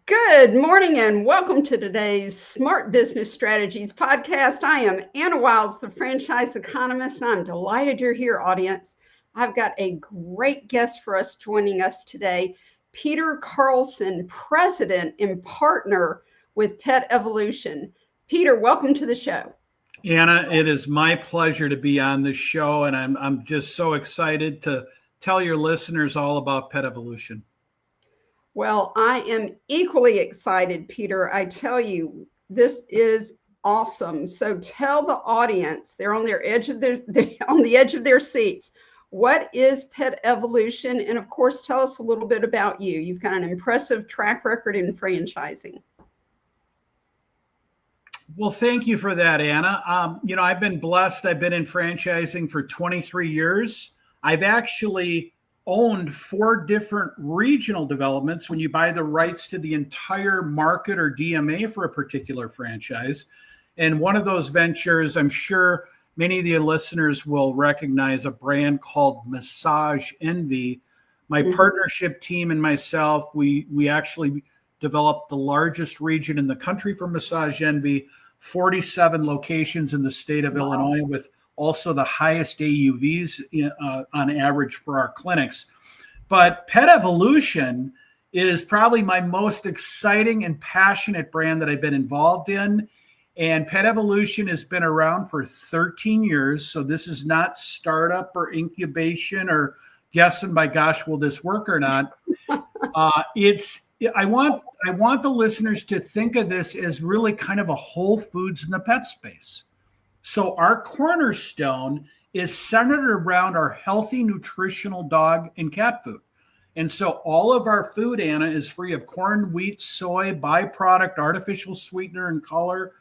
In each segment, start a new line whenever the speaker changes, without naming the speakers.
Good morning and welcome to today's Smart Business Strategies podcast. I am Anna Wiles, the franchise economist, and I'm delighted you're here, audience. I've got a great guest for us joining us today, Peter Carlson, president and partner with Pet Evolution. Peter, welcome to the show.
Anna, it is my pleasure to be on this show, and I'm just so excited to tell your listeners all about Pet Evolution.
Well, I am equally excited, Peter. I tell you, this is awesome. So tell the audience, they're on the edge of their seats. What is Pet Evolution? And of course, tell us a little bit about you. You've got an impressive track record in franchising.
Well, thank you for that, Anna. I've been blessed. I've been in franchising for 23 years. I've actually owned 4 different regional developments when you buy the rights to the entire market or DMA for a particular franchise. And one of those ventures, I'm sure many of the listeners will recognize a brand called Massage Envy. My partnership team and myself, we actually developed the largest region in the country for Massage Envy, 47 locations in the state of Illinois, with also the highest AUVs on average for our clinics. But Pet Evolution is probably my most exciting and passionate brand that I've been involved in. And Pet Evolution has been around for 13 years. So this is not startup or incubation or guessing, by gosh, will this work or not? I want the listeners to think of this as really kind of a Whole Foods in the pet space. So our cornerstone is centered around our healthy, nutritional dog and cat food. And so all of our food, Anna, is free of corn, wheat, soy, byproduct, artificial sweetener, and color.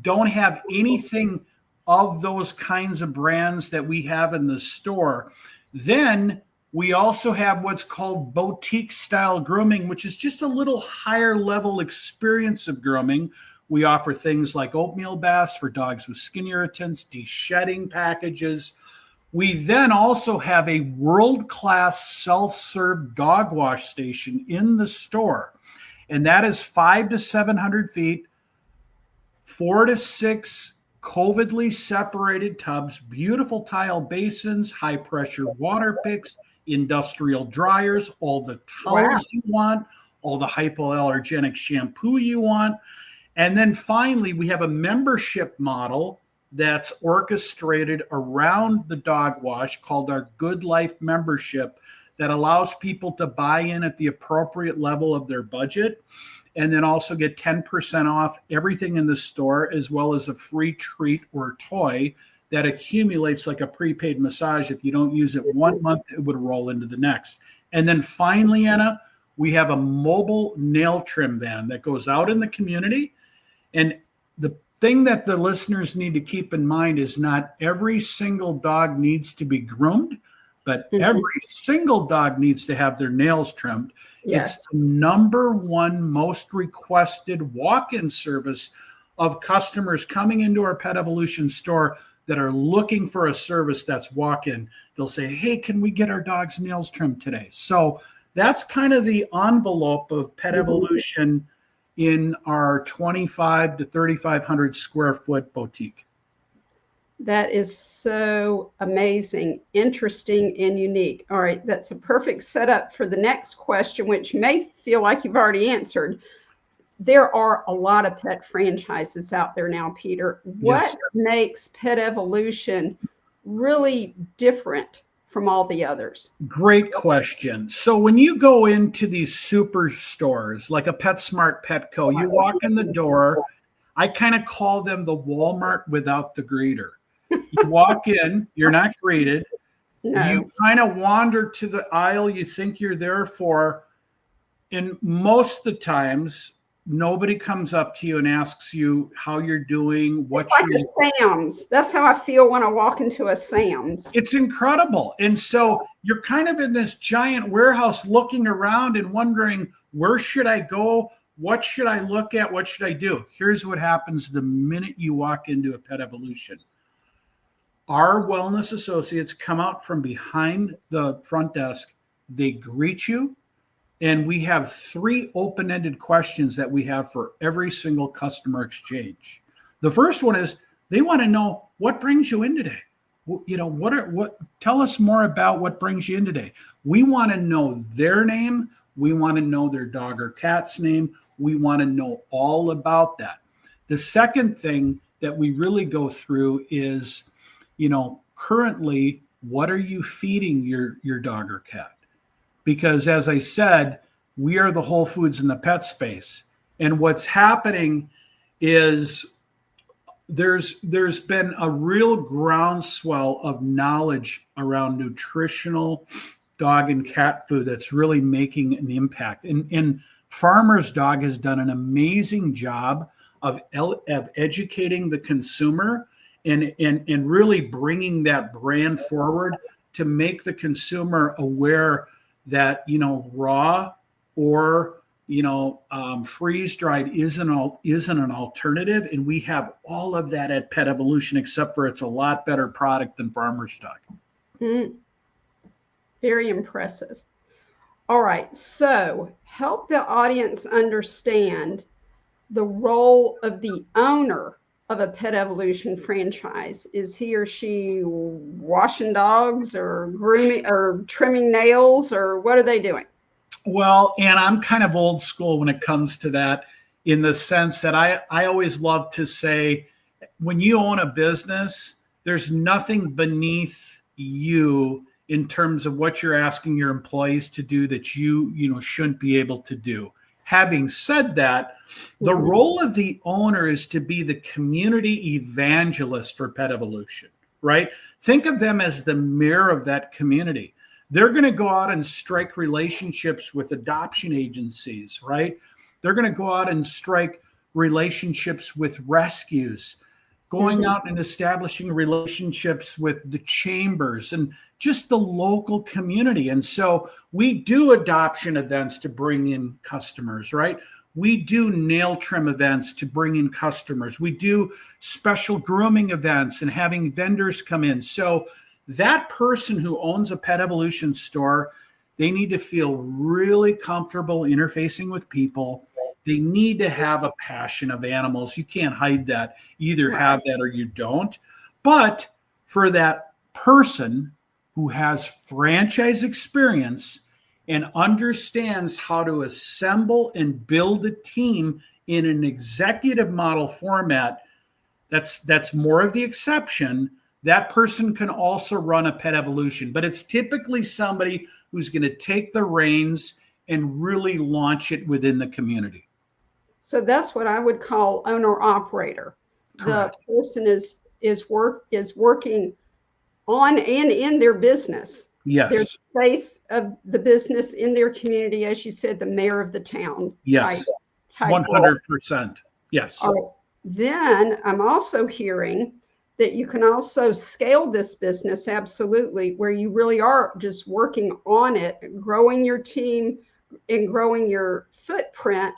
Don't have anything of those kinds of brands that we have in the store. Then we also have what's called boutique style grooming, which is just a little higher level experience of grooming. We offer things like oatmeal baths for dogs with skin irritants, de-shedding packages. We then also have a world-class self-serve dog wash station in the store. And that is 500 to 700 feet, 4 to 6 covidly separated tubs, beautiful tile basins, high-pressure water picks, industrial dryers, all the towels you want, all the hypoallergenic shampoo you want. And then finally, we have a membership model that's orchestrated around the dog wash called our Good Life membership that allows people to buy in at the appropriate level of their budget and then also get 10% off everything in the store, as well as a free treat or toy that accumulates like a prepaid massage. If you don't use it 1 month, it would roll into the next. And then finally, Anna, we have a mobile nail trim van that goes out in the community. And the thing that the listeners need to keep in mind is not every single dog needs to be groomed, but every single dog needs to have their nails trimmed. Yes. It's the number 1 most requested walk-in service of customers coming into our Pet Evolution store that are looking for a service that's walk-in. They'll say, hey, can we get our dog's nails trimmed today? So that's kind of the envelope of Pet Evolution in our 25 to 3,500 square foot boutique.
That is so amazing, interesting, and unique. All right, that's a perfect setup for the next question, which may feel like you've already answered. There are a lot of pet franchises out there now, Peter. What makes Pet Evolution really different from all the others?
Great question. So when you go into these superstores like a PetSmart, Petco, you walk in the door. I kind of call them the Walmart without the greeter. You walk in, you're not greeted. No. You kind of wander to the aisle you think you're there for. And most of the times, nobody comes up to you and asks you how you're doing.
What's like a Sam's. That's how I feel when I walk into a Sam's.
It's incredible. And so you're kind of in this giant warehouse looking around and wondering, where should I go? What should I look at? What should I do? Here's what happens the minute you walk into a Pet Evolution. Our wellness associates come out from behind the front desk. They greet you. And we have 3 open-ended questions that we have for every single customer exchange. The first one is they want to know what brings you in today. Tell us more about what brings you in today. We want to know their name. We want to know their dog or cat's name. We want to know all about that. The second thing that we really go through is, currently, what are you feeding your dog or cat? Because as I said, we are the Whole Foods in the pet space. And what's happening is there's been a real groundswell of knowledge around nutritional dog and cat food that's really making an impact. And Farmer's Dog has done an amazing job of educating the consumer and really bringing that brand forward to make the consumer aware that, raw or, freeze dried isn't an alternative. And we have all of that at Pet Evolution, except for it's a lot better product than Farmer's Dog.
Mm. Very impressive. All right. So help the audience understand the role of the owner of a Pet Evolution franchise. Is he or she washing dogs or grooming or trimming nails, or what are they doing?
Well, and I'm kind of old school when it comes to that, in the sense that I always love to say, when you own a business, there's nothing beneath you in terms of what you're asking your employees to do that you shouldn't be able to do. Having said that, the role of the owner is to be the community evangelist for Pet Evolution, right? Think of them as the mayor of that community. They're going to go out and strike relationships with adoption agencies, right? They're going to go out and strike relationships with rescues, going out and establishing relationships with the chambers and just the local community. And so we do adoption events to bring in customers, right? We do nail trim events to bring in customers. We do special grooming events and having vendors come in. So that person who owns a Pet Evolution store, they need to feel really comfortable interfacing with people. They need to have a passion of animals. You can't hide that. You either have that or you don't. But for that person who has franchise experience and understands how to assemble and build a team in an executive model format, that's more of the exception. That person can also run a Pet Evolution, but it's typically somebody who's going to take the reins and really launch it within the community.
So that's what I would call owner operator. Correct. The person is working on and in their business.
Yes.
They're the face of the business in their community, as you said, the mayor of the town.
Yes.
Type
100%. Yes.
All right. Then I'm also hearing that you can also scale this business, absolutely, where you really are just working on it, growing your team and growing your footprint.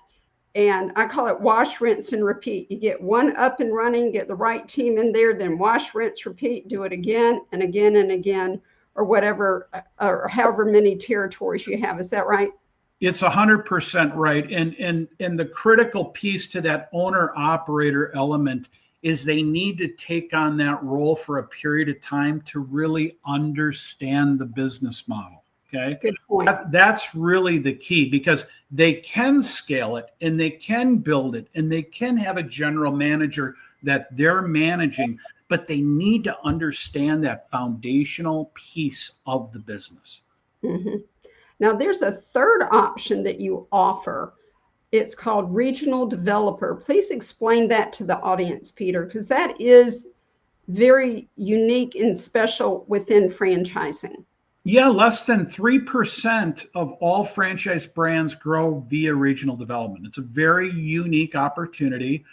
And I call it wash, rinse, and repeat. You get one up and running, get the right team in there, then wash, rinse, repeat, do it again and again and again, or whatever, or however many territories you have. Is that right?
It's 100% right. And the critical piece to that owner operator element is they need to take on that role for a period of time to really understand the business model. Okay.
Good point.
That's really the key, because they can scale it and they can build it and they can have a general manager that they're managing, but they need to understand that foundational piece of the business.
Mm-hmm. Now, there's a third option that you offer. It's called regional developer. Please explain that to the audience, Peter, because that is very unique and special within franchising.
Yeah, less than 3% of all franchise brands grow via regional development. It's a very unique opportunity.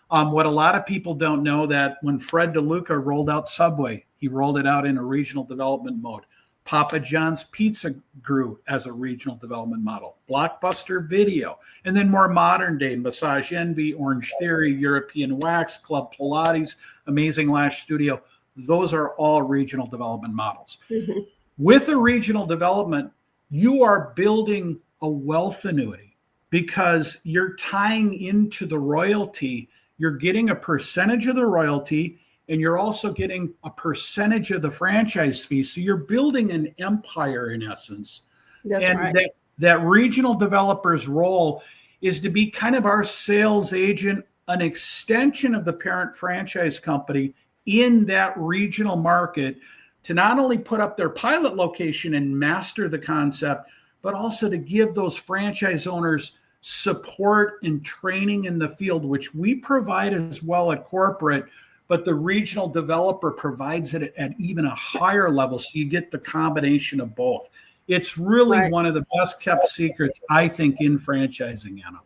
What a lot of people don't know, that when Fred DeLuca rolled out Subway, he rolled it out in a regional development mode. Papa John's Pizza grew as a regional development model. Blockbuster Video, and then more modern day, Massage Envy, Orange Theory, European Wax, Club Pilates, Amazing Lash Studio. Those are all regional development models. Mm-hmm. With a regional development, you are building a wealth annuity because you're tying into the royalty. You're getting a percentage of the royalty, and you're also getting a percentage of the franchise fee. So you're building an empire in essence.
That's
And
right.
that regional developer's role is to be kind of our sales agent, an extension of the parent franchise company in that regional market to not only put up their pilot location and master the concept, but also to give those franchise owners support and training in the field, which we provide as well at corporate, but the regional developer provides it at even a higher level. So you get the combination of both. It's really
Right.
one of the best kept secrets, I think, in franchising, Anna.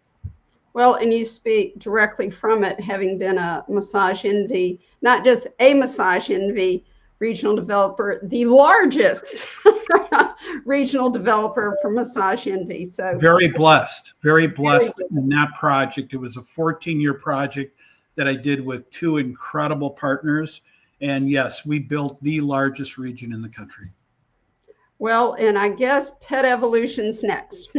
Well, and you speak directly from it, having been a massage envy, not just a massage envy regional developer, the largest regional developer for massage envy. So
Very blessed
very
in
blessed.
that project. It was a 14-year project that I did with two incredible partners. And yes, we built the largest region in the country.
Well, and I guess Pet Evolution's next.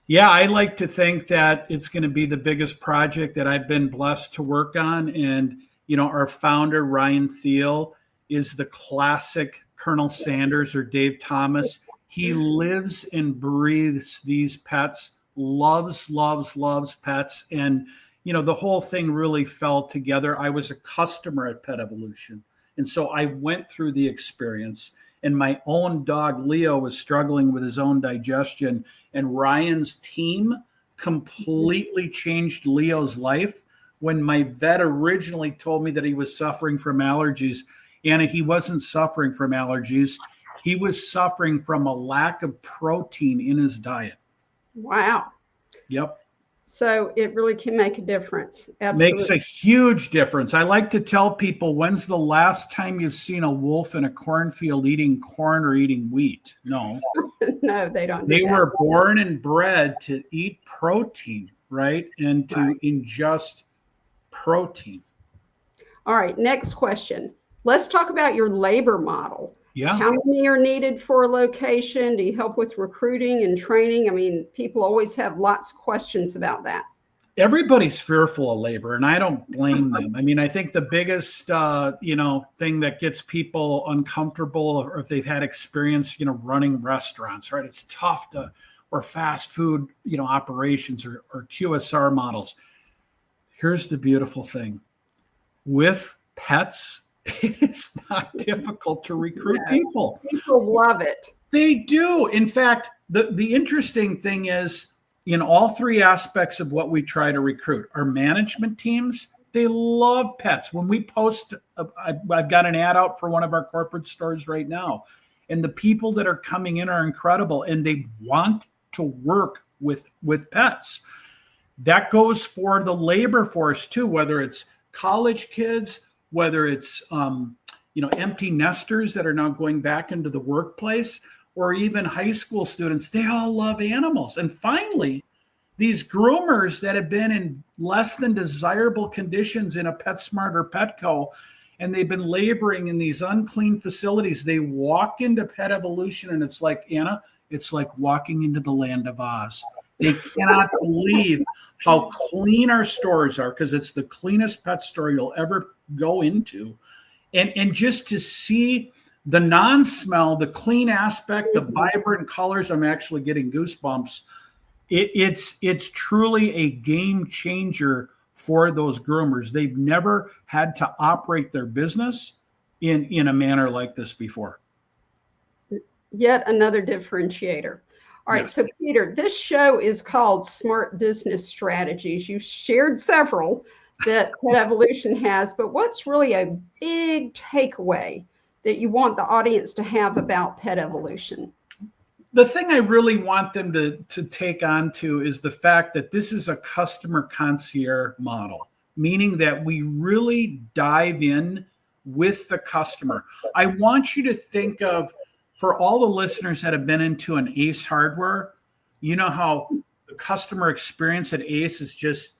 Yeah, I like to think that it's going to be the biggest project that I've been blessed to work on. And, our founder, Ryan Thiel, is the classic Colonel Sanders or Dave Thomas. He lives and breathes these pets, loves, loves, loves pets. And, the whole thing really fell together. I was a customer at Pet Evolution. And so I went through the experience. And my own dog, Leo, was struggling with his own digestion. And Ryan's team completely changed Leo's life. When my vet originally told me that he was suffering from allergies, Anna, he wasn't suffering from allergies. He was suffering from a lack of protein in his diet.
Wow.
Yep.
So it really can make a difference.
Makes
Absolutely.
a huge difference. I like to tell people, when's the last time you've seen a wolf in a cornfield eating corn or eating wheat? No.
No, they don't do
They
that.
were born and bred to eat protein, right? And to ingest protein.
All right, next question. Let's talk about your labor model.
Yeah.
How many are needed for a location? Do you help with recruiting and training? I mean, people always have lots of questions about that.
Everybody's fearful of labor, and I don't blame them. I mean, I think the biggest, thing that gets people uncomfortable, or if they've had experience, running restaurants, right? It's tough or fast food, operations or QSR models. Here's the beautiful thing. With pets, it's not difficult to recruit people.
People love it.
They do. In fact, the interesting thing is, in all three aspects of what we try to recruit, our management teams, they love pets. When we post, I've got an ad out for one of our corporate stores right now, and the people that are coming in are incredible, and they want to work with pets. That goes for the labor force too, whether it's college kids, whether it's empty nesters that are now going back into the workplace, or even high school students. They all love animals. And finally, these groomers that have been in less than desirable conditions in a PetSmart or Petco, and they've been laboring in these unclean facilities, they walk into Pet Evolution, and it's like, Anna, it's like walking into the land of Oz. They cannot believe how clean our stores are, because it's the cleanest pet store you'll ever go into. And just to see the non-smell, the clean aspect, the vibrant colors, I'm actually getting goosebumps. It's truly a game changer for those groomers. They've never had to operate their business in a manner like this before.
Yet another differentiator. All right,
Yes.
so Peter, this show is called Smart Business Strategies. You shared several that Pet Evolution has, but what's really a big takeaway that you want the audience to have about Pet Evolution?
The thing I really want them to take on to is the fact that this is a customer concierge model, meaning that we really dive in with the customer. I want you to think of, for all the listeners that have been into an Ace Hardware, you know how the customer experience at Ace is just,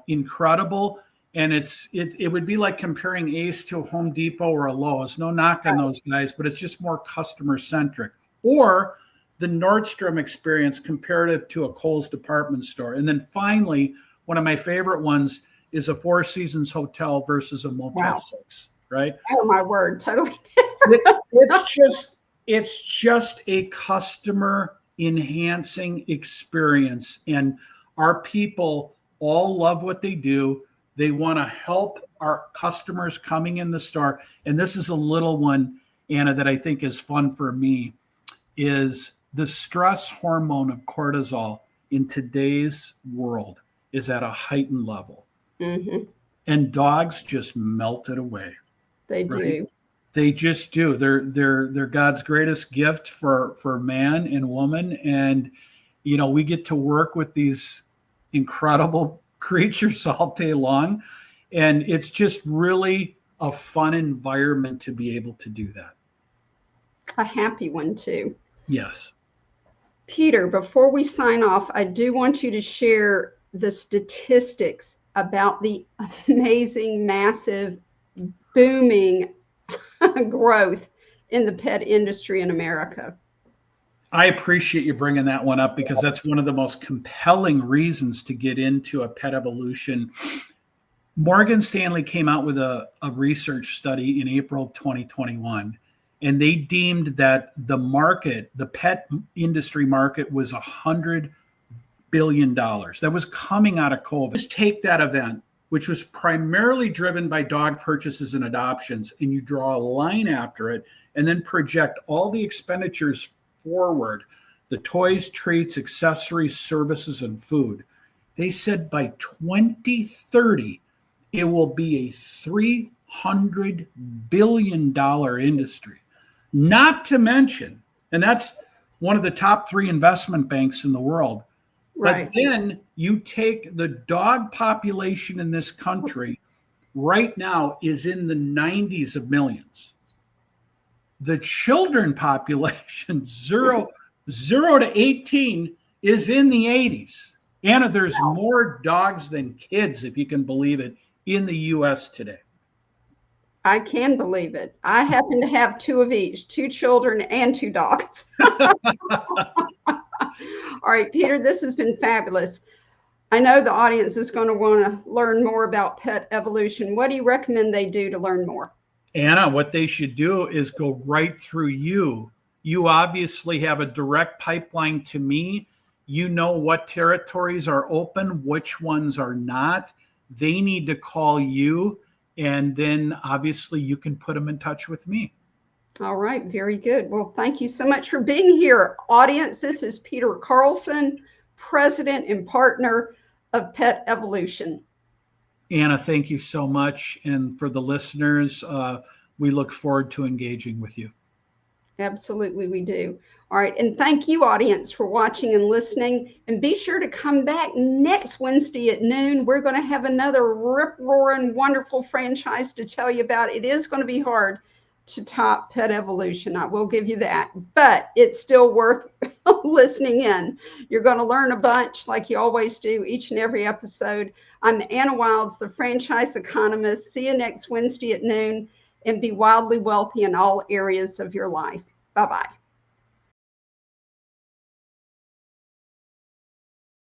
incredible. And it would be like comparing Ace to a Home Depot or a Lowe's. No knock on those guys, but it's just more customer centric. Or the Nordstrom experience comparative to a Kohl's department store. And then finally, one of my favorite ones is a Four Seasons hotel versus a Motel 6, right?
Oh, my word, totally
It's just a customer enhancing experience. And our people all love what they do. They want to help our customers coming in the store. And this is a little one, Anna, that I think is fun for me, is the stress hormone of cortisol in today's world is at a heightened level.
Mm-hmm.
And dogs just melt it away.
They do.
They just do. They're God's greatest gift for man and woman. And, you know, we get to work with these incredible creatures all day long. And it's just really a fun environment to be able to do that.
A happy one, too.
Yes.
Peter, before we sign off, I do want you to share the statistics about the amazing, massive, booming growth in the pet industry in America.
I appreciate you bringing that one up because that's one of the most compelling reasons to get into a pet evolution. Morgan Stanley came out with a research study in April 2021, and they deemed that the pet industry market was $100 billion. That was coming out of COVID. Just take that event, which was primarily driven by dog purchases and adoptions, and you draw a line after it and then project all the expenditures forward, the toys, treats, accessories, services, and food. They said by 2030, it will be a $300 billion industry. Not to mention, and that's one of the top 3 investment banks in the world. Right. But then you take the dog population in this country right now is in the 90s of millions. The children population, 0 to 18, is in the 80s. Anna, there's more dogs than kids, if you can believe it, in the U.S. today.
I can believe it. I happen to have 2 of each, 2 children and 2 dogs. All right, Peter, this has been fabulous. I know the audience is going to want to learn more about pet evolution. What do you recommend they do to learn more?
Anna, what they should do is go right through you. You obviously have a direct pipeline to me. You know what territories are open, which ones are not. They need to call you, and then obviously you can put them in touch with me.
All right, very good. Well, thank you so much for being here. Audience, this is Peter Carlson, President and Partner of Pet Evolution.
Anna, thank you so much. And for the listeners, we look forward to engaging with you.
Absolutely, we do. All right, and thank you, audience, for watching and listening. And be sure to come back next Wednesday at noon. We're going to have another rip-roaring, wonderful franchise to tell you about. It is going to be hard to top Pet Evolution. I will give you that, but it's still worth listening in. You're going to learn a bunch like you always do each and every episode. I'm Anna Wilds, the franchise economist. See you next Wednesday at noon, and be wildly wealthy in all areas of your life. Bye-bye.